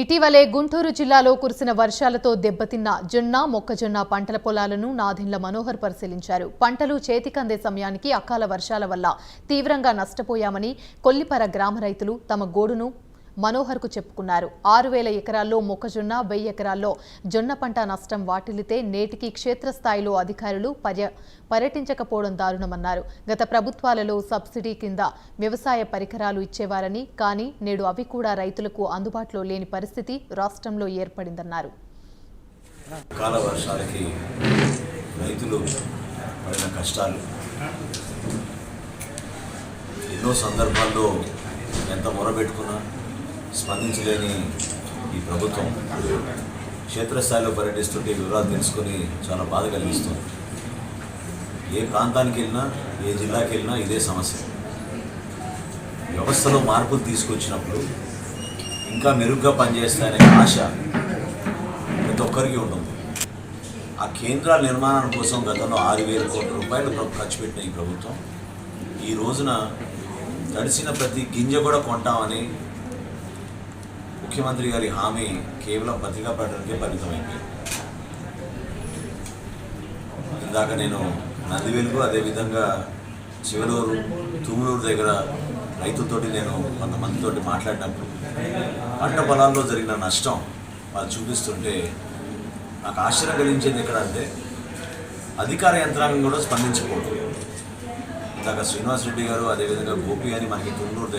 ఇటీవలే గుంటూరు జిల్లాలో కురిసిన వర్షాలతో దెబ్బతిన్న జొన్న మొక్కజొన్న పంటల పొలాలను నాదెండ్ల మనోహర్ పరిశీలించారు. పంటలు చేతికందే సమయానికి అకాల వర్షాల వల్ల తీవ్రంగా నష్టపోయామని కొల్లిపర గ్రామ రైతులు తమ గోడును మనోహర్కు చెప్పుకున్నారు. 6,000 ఎకరాల్లో మొక్కజొన్న, 1000 ఎకరాల్లో జొన్న పంట నష్టం వాటిల్లితే నేటికి క్షేత్రస్థాయిలో అధికారులు పర్యటించకపోవడం దారుణమన్నారు. గత ప్రభుత్వాలలో సబ్సిడీ కింద వ్యవసాయ పరికరాలు ఇచ్చేవారని, కానీ నేడు అవి కూడా రైతులకు అందుబాటులో లేని పరిస్థితి రాష్ట్రంలో ఏర్పడిందన్నారు. అకాల వర్షాలకి రైతులు పడిన కష్టాలు ఎన్నో సందర్భాల్లో ఎంత మొరబెట్టుకున్నా స్పందించలేని ఈ ప్రభుత్వం క్షేత్రస్థాయిలో పర్యటిస్తుంటే వివరాలు తెలుసుకొని చాలా బాధ కలిగిస్తుంది. ఏ ప్రాంతానికి వెళ్ళినా, ఏ జిల్లాకి వెళ్ళినా ఇదే సమస్య. వ్యవస్థలో మార్పులు తీసుకొచ్చినప్పుడు ఇంకా మెరుగ్గా పనిచేస్తాయనే ఆశ ప్రతి ఒక్కరికి ఉంటుంది. ఆ కేంద్రాల నిర్మాణం కోసం గతంలో 6,000 కోట్ల రూపాయలు ఖర్చు పెట్టిన ఈ ప్రభుత్వం ఈ రోజున తడిసిన ప్రతి గింజ కూడా కొంటామని ముఖ్యమంత్రి గారి హామీ కేవలం పత్రికా ప్రకటనకే పరిమితమైపోయింది. ఇందాక నేను నందివెలుగు, అదేవిధంగా చివలూరు, తుములూరు దగ్గర రైతులతోటి నేను కొంతమందితోటి మాట్లాడినప్పుడు పంట పొలాల్లో జరిగిన నష్టం వాళ్ళు చూపిస్తుంటే నాకు ఆశ్చర్యం కలిగించేది ఎక్కడంటే అధికార యంత్రాంగం కూడా స్పందించకూడదు. ఇందాక శ్రీనివాస్ రెడ్డి గారు, అదేవిధంగా గోపి అని మనకి తుములూరు